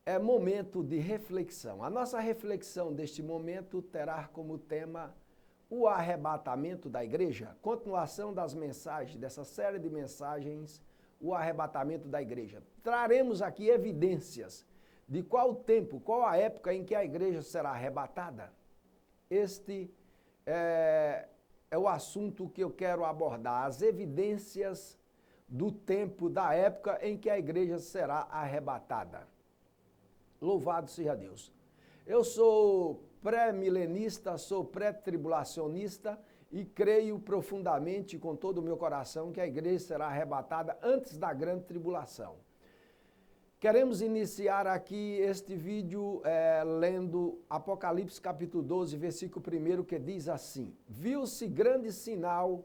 é momento de reflexão. A nossa reflexão deste momento terá como tema o arrebatamento da igreja, continuação das mensagens, dessa série de mensagens, o arrebatamento da igreja. Traremos aqui evidências de qual tempo, qual a época em que a igreja será arrebatada. Este é o assunto que eu quero abordar, as evidências do tempo, da época em que a igreja será arrebatada. Louvado seja Deus. Eu sou pré-milenista, sou pré-tribulacionista e creio profundamente com todo o meu coração que a igreja será arrebatada antes da grande tribulação. Queremos iniciar aqui este vídeo lendo Apocalipse capítulo 12, versículo 1, que diz assim: Viu-se grande sinal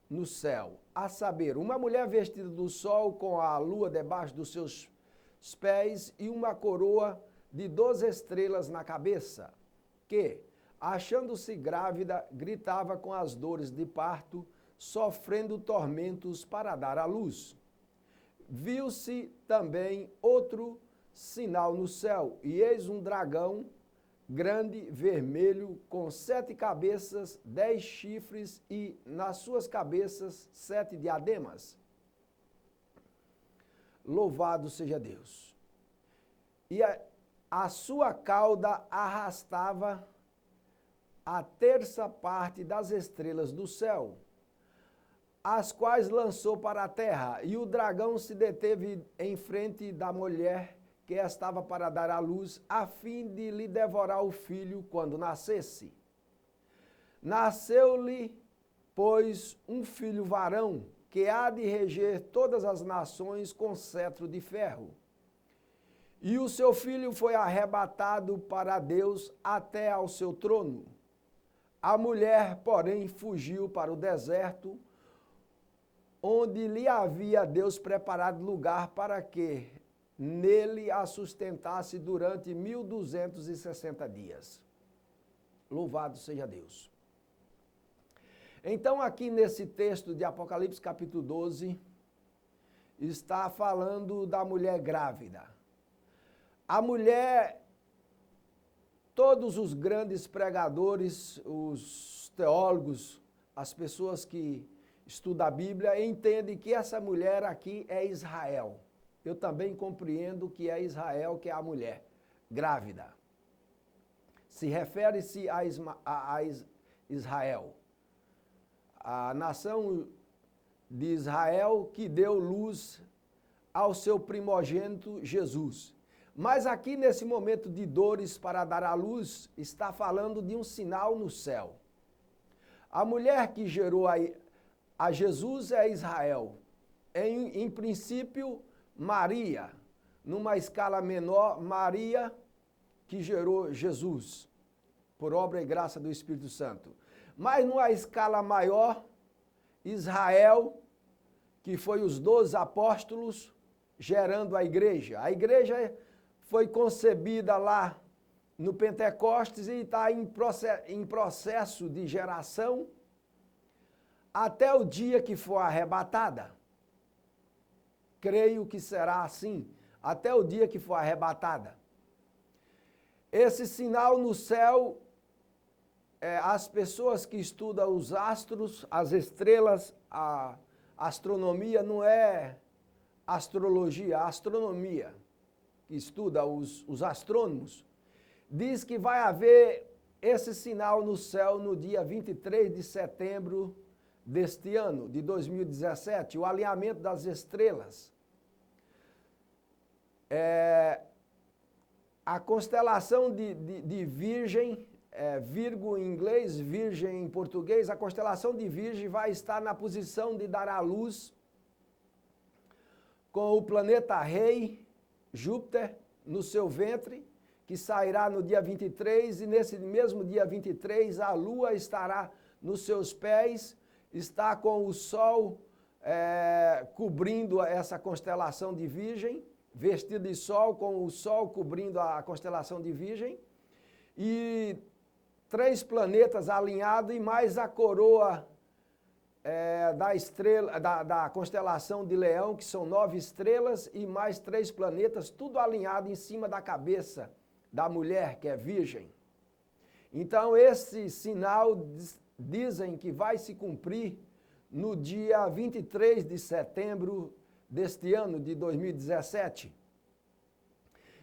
no céu, a saber, uma mulher vestida do sol com a lua debaixo dos seus pés e uma coroa de 12 estrelas na cabeça, que, achando-se grávida, gritava com as dores de parto, sofrendo tormentos para dar à luz. Viu-se também outro sinal no céu, e eis um dragão grande, vermelho, com 7 cabeças, 10 chifres e nas suas cabeças 7 diademas. Louvado seja Deus. E a sua cauda arrastava a terça parte das estrelas do céu, as quais lançou para a terra, e o dragão se deteve em frente da mulher que estava para dar à luz, a fim de lhe devorar o filho quando nascesse. Nasceu-lhe, pois, um filho varão, que há de reger todas as nações com cetro de ferro. E o seu filho foi arrebatado para Deus até ao seu trono. A mulher, porém, fugiu para o deserto, onde lhe havia Deus preparado lugar para que nele a sustentasse durante 1260 dias. Louvado seja Deus. Então, aqui nesse texto de Apocalipse capítulo 12, está falando da mulher grávida. A mulher, todos os grandes pregadores, os teólogos, as pessoas que estudam a Bíblia, entendem que essa mulher aqui é Israel. Eu também compreendo que é Israel, que é a mulher grávida. Se refere-se a Israel, a nação de Israel que deu luz ao seu primogênito Jesus. Mas aqui nesse momento de dores para dar à luz, está falando de um sinal no céu. A mulher que gerou a Jesus é Israel. Em princípio, Maria. Numa escala menor, Maria que gerou Jesus, por obra e graça do Espírito Santo. Mas numa escala maior, Israel, que foi os 12 apóstolos, gerando a igreja. A igreja foi concebida lá no Pentecostes e está em processo de geração até o dia que for arrebatada. Creio que será assim, até o dia que for arrebatada. Esse sinal no céu, as pessoas que estudam os astros, as estrelas, a astronomia não é astrologia, a astronomia, que estuda os astrônomos, diz que vai haver esse sinal no céu no dia 23 de setembro deste ano, de 2017, o alinhamento das estrelas. A constelação de Virgem, Virgo em inglês, Virgem em português, a constelação de Virgem vai estar na posição de dar à luz com o planeta Rei, Júpiter, no seu ventre, que sairá no dia 23, e nesse mesmo dia 23 a Lua estará nos seus pés, está com o Sol cobrindo essa constelação de Virgem, vestido de sol, com o Sol cobrindo a constelação de Virgem, e 3 planetas alinhados e mais a coroa da estrela, da constelação de Leão, que são 9 estrelas e mais 3 planetas, tudo alinhado em cima da cabeça da mulher, que é virgem. Então, esse sinal dizem que vai se cumprir no dia 23 de setembro deste ano de 2017.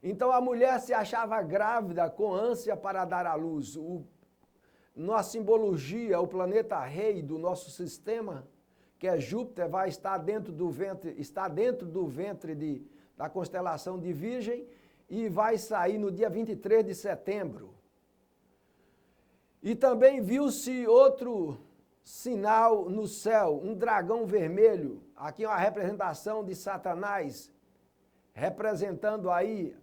Então, a mulher se achava grávida com ânsia para dar à luz. Na simbologia, o planeta rei do nosso sistema, que é Júpiter, vai estar dentro do ventre, da constelação de Virgem e vai sair no dia 23 de setembro. E também viu-se outro sinal no céu, um dragão vermelho. Aqui é uma representação de Satanás, representando aí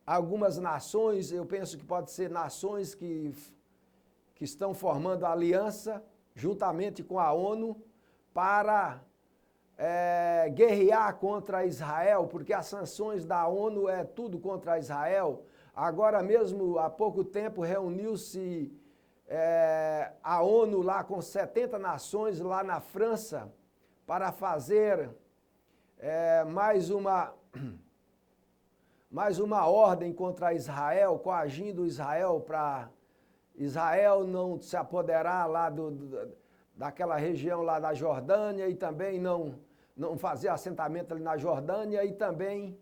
algumas nações, eu penso que pode ser nações que estão formando aliança juntamente com a ONU para guerrear contra Israel, porque as sanções da ONU é tudo contra Israel. Agora mesmo, há pouco tempo, reuniu-se a ONU lá com 70 nações lá na França para fazer mais uma ordem contra Israel, coagindo Israel para Israel não se apoderar lá daquela região lá da Jordânia e também não fazer assentamento ali na Jordânia e também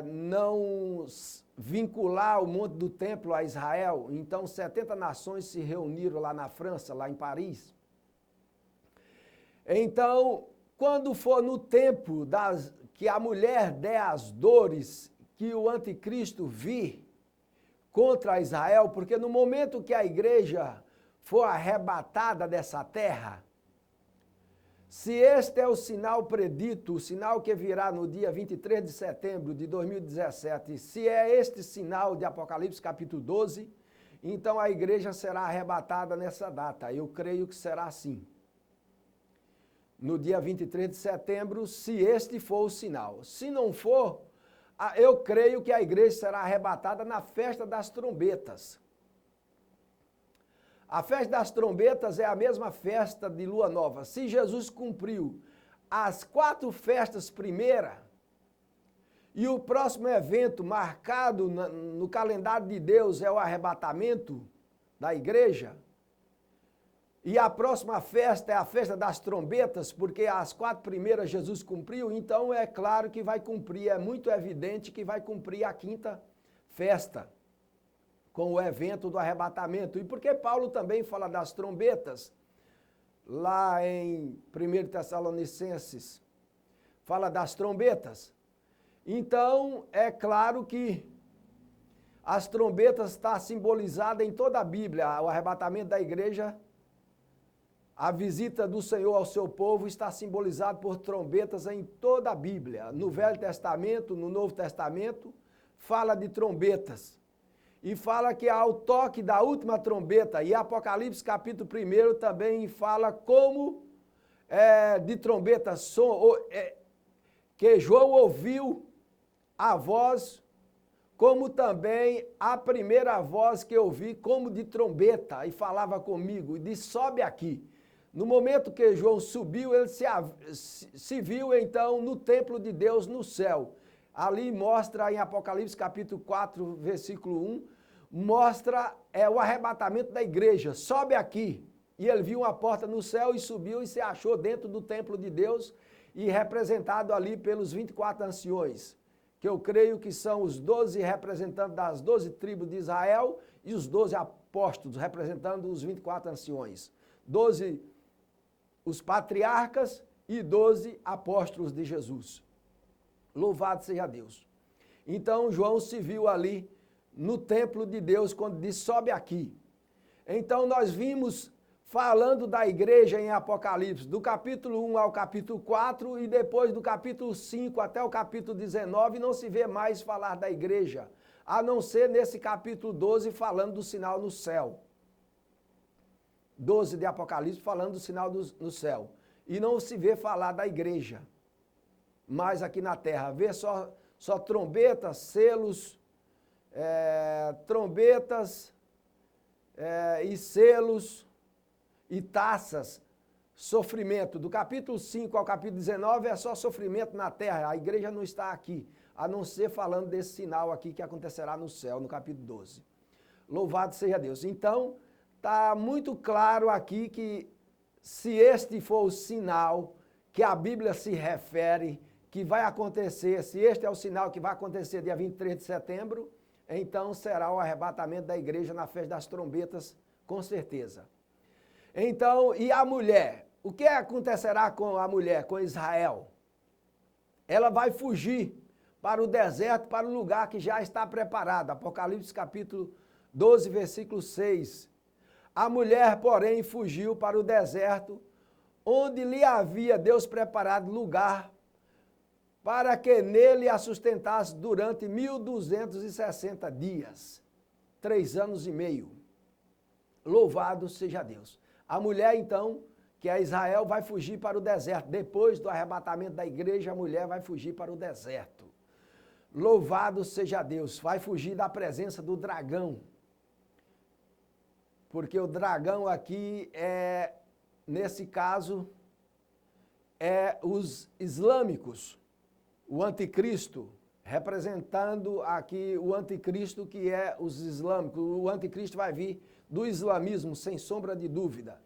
não vincular o Monte do Templo a Israel. Então 70 nações se reuniram lá na França, lá em Paris. Então, quando for no tempo que a mulher der as dores que o anticristo vir contra Israel, porque no momento que a igreja for arrebatada dessa terra, se este é o sinal predito, o sinal que virá no dia 23 de setembro de 2017, se é este sinal de Apocalipse capítulo 12, então a igreja será arrebatada nessa data. Eu creio que será assim. No dia 23 de setembro, se este for o sinal. Se não for, eu creio que a igreja será arrebatada na festa das trombetas. A festa das trombetas é a mesma festa de Lua Nova. Se Jesus cumpriu as 4 festas primeiras, e o próximo evento marcado no calendário de Deus é o arrebatamento da igreja, e a próxima festa é a festa das trombetas, porque as 4 primeiras Jesus cumpriu, então é claro que vai cumprir, é muito evidente que vai cumprir a 5ª festa, com o evento do arrebatamento. E porque Paulo também fala das trombetas, lá em 1 Tessalonicenses, fala das trombetas. Então, é claro que as trombetas estão simbolizadas em toda a Bíblia, o arrebatamento da igreja. A visita do Senhor ao seu povo está simbolizado por trombetas em toda a Bíblia. No Velho Testamento, no Novo Testamento, fala de trombetas. E fala que ao toque da última trombeta, e Apocalipse capítulo 1 também fala como de trombeta, que João ouviu a voz, como também a primeira voz que eu ouvi como de trombeta, e falava comigo, e disse, sobe aqui. No momento que João subiu, ele se viu então no templo de Deus no céu. Ali mostra em Apocalipse capítulo 4, versículo 1, mostra o arrebatamento da igreja. Sobe aqui. E ele viu uma porta no céu e subiu e se achou dentro do templo de Deus e representado ali pelos 24 anciões, que eu creio que são os 12 representantes das 12 tribos de Israel e os 12 apóstolos representando os 24 anciões. 12 os patriarcas e 12 apóstolos de Jesus. Louvado seja Deus. Então João se viu ali no templo de Deus quando disse, sobe aqui. Então nós vimos falando da igreja em Apocalipse, do capítulo 1 ao capítulo 4 e depois do capítulo 5 até o capítulo 19, não se vê mais falar da igreja, a não ser nesse capítulo 12 falando do sinal no céu. 12 de Apocalipse falando do sinal no céu. E não se vê falar da igreja mais aqui na terra. Vê só trombetas, selos, trombetas e selos e taças, sofrimento. Do capítulo 5 ao capítulo 19 é só sofrimento na terra. A igreja não está aqui, a não ser falando desse sinal aqui que acontecerá no céu, no capítulo 12. Louvado seja Deus. Então, está muito claro aqui que se este for o sinal que a Bíblia se refere, que vai acontecer, se este é o sinal que vai acontecer dia 23 de setembro, então será o arrebatamento da igreja na festa das trombetas, com certeza. Então, e a mulher? O que acontecerá com a mulher, com Israel? Ela vai fugir para o deserto, para o lugar que já está preparado. Apocalipse capítulo 12, versículo 6. A mulher, porém, fugiu para o deserto, onde lhe havia Deus preparado lugar para que nele a sustentasse durante 1260 dias, 3 anos e meio. Louvado seja Deus. A mulher, então, que é Israel, vai fugir para o deserto. Depois do arrebatamento da igreja, a mulher vai fugir para o deserto. Louvado seja Deus. Vai fugir da presença do dragão. Porque o dragão aqui é, nesse caso, é os islâmicos. O anticristo, representando aqui o anticristo que é os islâmicos. O anticristo vai vir do islamismo, sem sombra de dúvida.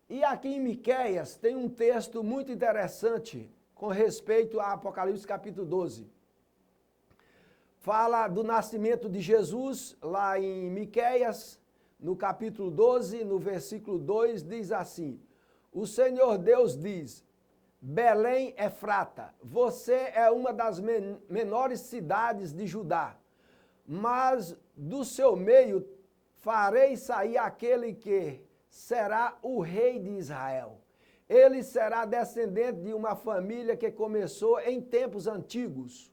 E aqui em Miqueias tem um texto muito interessante com respeito a Apocalipse capítulo 12. Fala do nascimento de Jesus, lá em Miqueias, no capítulo 12, no versículo 2, diz assim: o Senhor Deus diz: Belém Efrata, você é uma das menores cidades de Judá, mas do seu meio farei sair aquele que será o rei de Israel. Ele será descendente de uma família que começou em tempos antigos,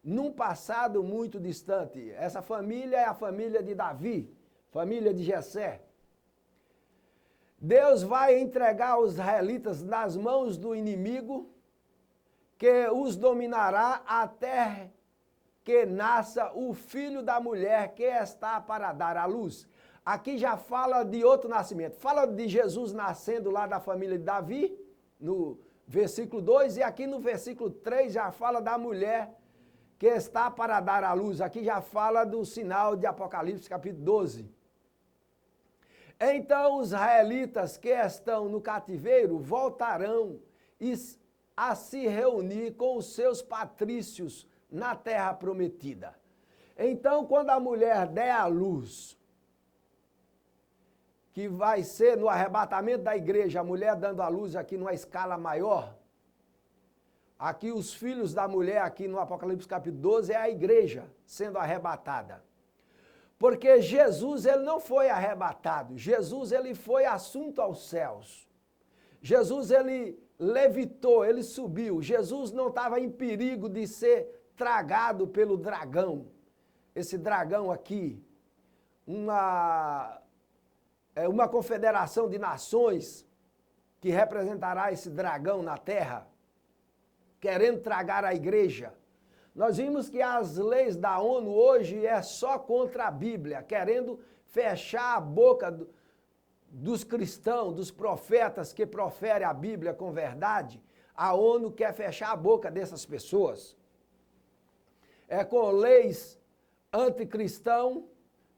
num passado muito distante. Essa família é a família de Davi, família de Jessé. Deus vai entregar os israelitas nas mãos do inimigo, que os dominará até que nasça o filho da mulher que está para dar à luz. Aqui já fala de outro nascimento. Fala de Jesus nascendo lá da família de Davi, no versículo 2, e aqui no versículo 3 já fala da mulher que está para dar à luz. Aqui já fala do sinal de Apocalipse capítulo 12. Então os israelitas que estão no cativeiro voltarão a se reunir com os seus patrícios na terra prometida. Então, quando a mulher der à luz, que vai ser no arrebatamento da igreja, a mulher dando à luz aqui numa escala maior, aqui os filhos da mulher, aqui no Apocalipse capítulo 12, é a igreja sendo arrebatada. Porque Jesus, ele não foi arrebatado. Jesus, ele foi assunto aos céus. Jesus, ele levitou, ele subiu. Jesus não estava em perigo de ser tragado pelo dragão. Esse dragão aqui, uma confederação de nações que representará esse dragão na terra, querendo tragar a igreja. Nós vimos que as leis da ONU hoje é só contra a Bíblia, querendo fechar a boca dos cristãos, dos profetas que proferem a Bíblia com verdade. A ONU quer fechar a boca dessas pessoas. É com leis anticristão,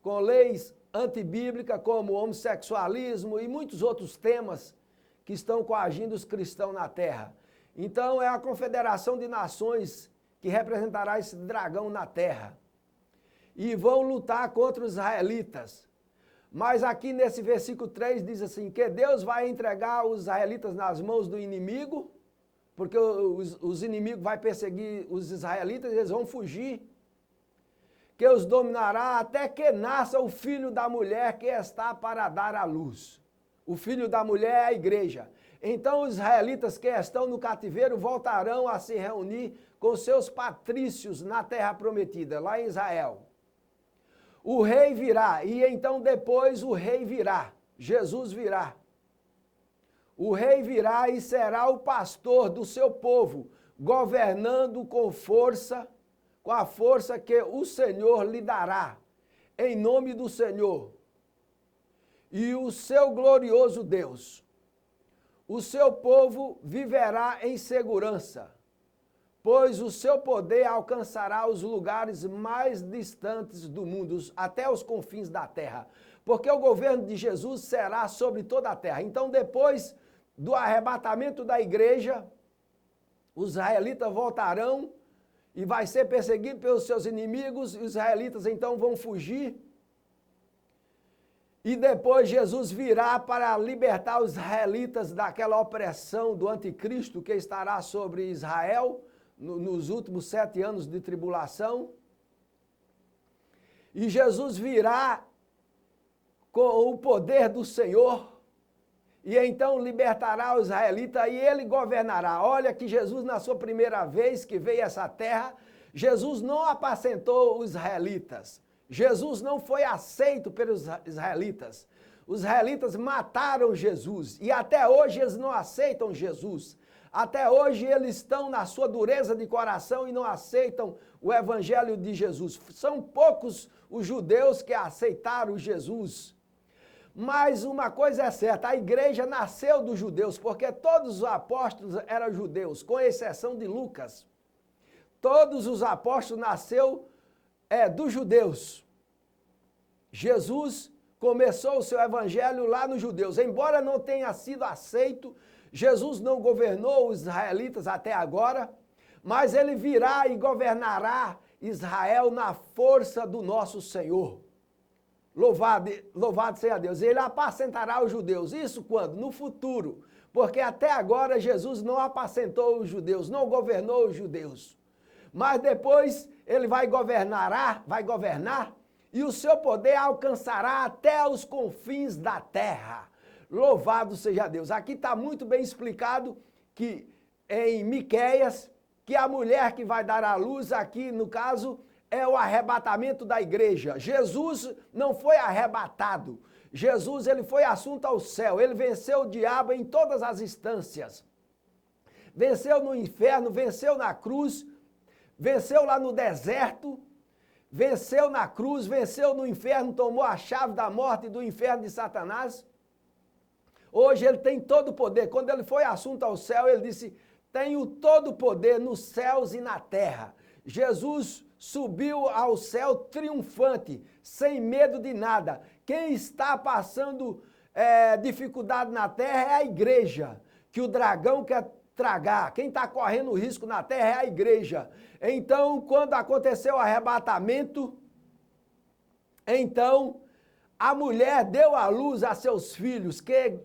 com leis antibíblicas como homossexualismo e muitos outros temas que estão coagindo os cristãos na terra. Então é a confederação de nações que representará esse dragão na terra. E vão lutar contra os israelitas. Mas aqui nesse versículo 3 diz assim, que Deus vai entregar os israelitas nas mãos do inimigo, porque os inimigos vão perseguir os israelitas, eles vão fugir. Que os dominará até que nasça o filho da mulher que está para dar à luz. O filho da mulher é a igreja. Então os israelitas que estão no cativeiro voltarão a se reunir com seus patrícios na terra prometida, lá em Israel. O rei virá, e então depois o rei virá, Jesus virá. O rei virá e será o pastor do seu povo, governando com força, com a força que o Senhor lhe dará, em nome do Senhor. e o seu glorioso Deus. O seu povo viverá em segurança, pois o seu poder alcançará os lugares mais distantes do mundo, até os confins da terra. Porque o governo de Jesus será sobre toda a terra. Então, depois do arrebatamento da igreja, os israelitas voltarão e vai ser perseguido pelos seus inimigos, e os israelitas então vão fugir. E depois Jesus virá para libertar os israelitas daquela opressão do anticristo que estará sobre Israel nos últimos 7 anos de tribulação. E Jesus virá com o poder do Senhor, e então libertará os israelitas e ele governará. Olha que Jesus, na sua primeira vez que veio a essa terra, Jesus não apacentou os israelitas. Jesus não foi aceito pelos israelitas. Os israelitas mataram Jesus e até hoje eles não aceitam Jesus. Até hoje eles estão na sua dureza de coração e não aceitam o evangelho de Jesus. São poucos os judeus que aceitaram Jesus. Mas uma coisa é certa, a igreja nasceu dos judeus, porque todos os apóstolos eram judeus, com exceção de Lucas. Todos os apóstolos nasceram dos judeus. Jesus começou o seu evangelho lá nos judeus. Embora não tenha sido aceito, Jesus não governou os israelitas até agora, mas ele virá e governará Israel na força do nosso Senhor. Louvado seja Deus. Ele apacentará os judeus. Isso quando? No futuro. Porque até agora Jesus não apacentou os judeus, não governou os judeus. Mas depois ele vai governar e o seu poder alcançará até os confins da terra. Louvado seja Deus. Aqui está muito bem explicado que em Miqueias, que a mulher que vai dar à luz aqui, no caso, é o arrebatamento da igreja. Jesus não foi arrebatado. Jesus, ele foi assunto ao céu. Ele venceu o diabo em todas as instâncias. Venceu no inferno, venceu na cruz, venceu lá no deserto, venceu na cruz, venceu no inferno, tomou a chave da morte e do inferno de Satanás. Hoje ele tem todo o poder. Quando ele foi assunto ao céu, ele disse: tenho todo o poder nos céus e na terra. Jesus subiu ao céu triunfante, sem medo de nada. Quem está passando dificuldade na terra é a igreja, que o dragão quer tragar. Quem está correndo risco na terra é a igreja. Então, quando aconteceu o arrebatamento, então a mulher deu à luz a seus filhos, que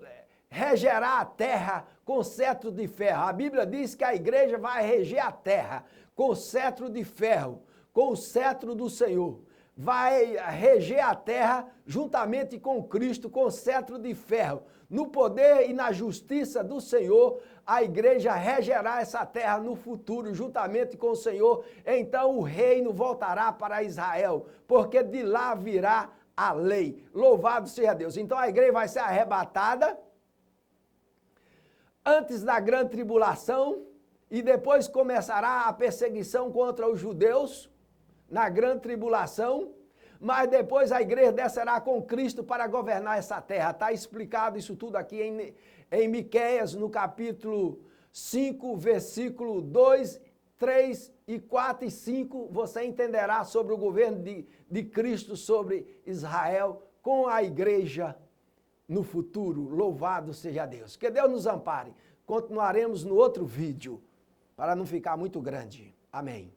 regerá a terra com cetro de ferro. A Bíblia diz que a igreja vai reger a terra com cetro de ferro, com o cetro do Senhor. Vai reger a terra juntamente com Cristo, com cetro de ferro. No poder e na justiça do Senhor, a igreja regerá essa terra no futuro, juntamente com o Senhor. Então o reino voltará para Israel, porque de lá virá a lei. Louvado seja Deus. Então a igreja vai ser arrebatada antes da grande tribulação, e depois começará a perseguição contra os judeus na grande tribulação, mas depois a igreja descerá com Cristo para governar essa terra. Está explicado isso tudo aqui em Miqueias, no capítulo 5, versículo 2, 3 e 4 e 5, você entenderá sobre o governo de Cristo sobre Israel com a igreja no futuro. Louvado seja Deus. Que Deus nos ampare. Continuaremos no outro vídeo, para não ficar muito grande. Amém.